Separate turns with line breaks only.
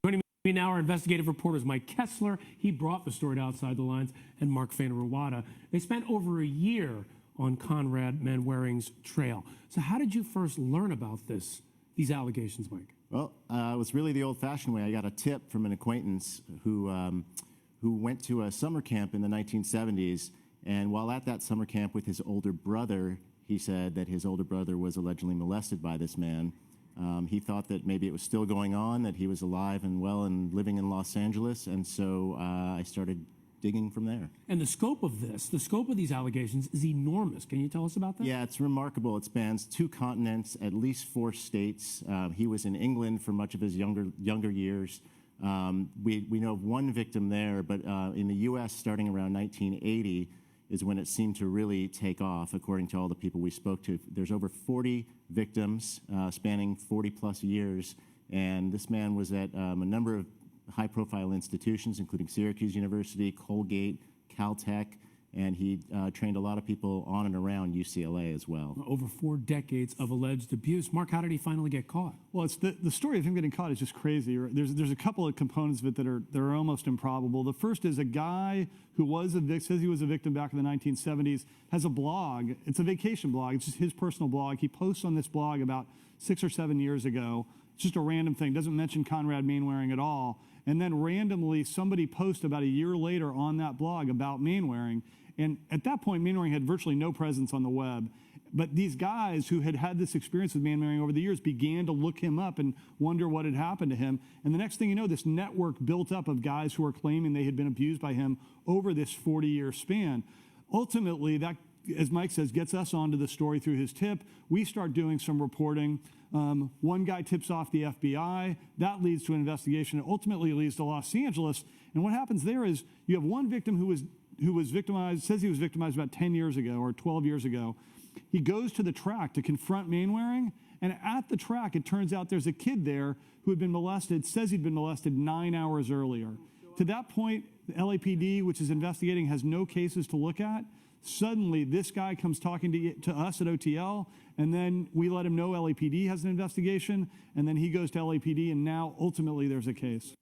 Joining me now are investigative reporters Mike Kessler, he brought the story to Outside the Lines, and Mark Vanderawada. They spent over a year on Conrad Manwaring's trail. So how did you first learn about these allegations, Mike?
Well, it was really the old-fashioned way. I got a tip from an acquaintance who went to a summer camp in the 1970s, and while at that summer camp with his older brother, he said that his older brother was allegedly molested by this man. He thought that maybe it was still going on, that he was alive and well and living in Los Angeles, and so I started digging from there.
And the scope of these allegations is enormous. Can you tell us about that?
Yeah, it's remarkable. It spans 2 continents, at least 4 states. He was in England for much of his younger years. We know of 1 victim there, but in the U.S., starting around 1980, is when it seemed to really take off, according to all the people we spoke to. There's over 40 victims spanning 40-plus years, and this man was at a number of high-profile institutions, including Syracuse University, Colgate, Caltech, and he trained a lot of people on and around UCLA as well.
Over 4 decades of alleged abuse. Mark, how did he finally get caught?
Well, it's the story of him getting caught is just crazy. There's a couple of components of it that are almost improbable. The first is a guy who says he was a victim back in the 1970s, has a blog. It's a vacation blog. It's just his personal blog. He posts on this blog about 6 or 7 years ago. It's just a random thing. Doesn't mention Conrad Manwaring at all. And then randomly, somebody posts about a year later on that blog about Manwaring. And at that point, Manwaring had virtually no presence on the web. But these guys who had had this experience with Manwaring over the years began to look him up and wonder what had happened to him. And the next thing you know, this network built up of guys who are claiming they had been abused by him over this 40-year span. Ultimately, that, as Mike says, gets us onto the story through his tip. We start doing some reporting. One guy tips off the FBI. That leads to an investigation. It ultimately leads to Los Angeles. And what happens there is you have one victim who was victimized, says he was victimized about 10 years ago or 12 years ago. He goes to the track to confront Manwaring, and at the track, it turns out there's a kid there who had been molested, says he'd been molested 9 hours earlier. To that point, the LAPD, which is investigating, has no cases to look at. Suddenly, this guy comes talking to us at OTL, and then we let him know LAPD has an investigation, and then he goes to LAPD, and now, ultimately, there's a case.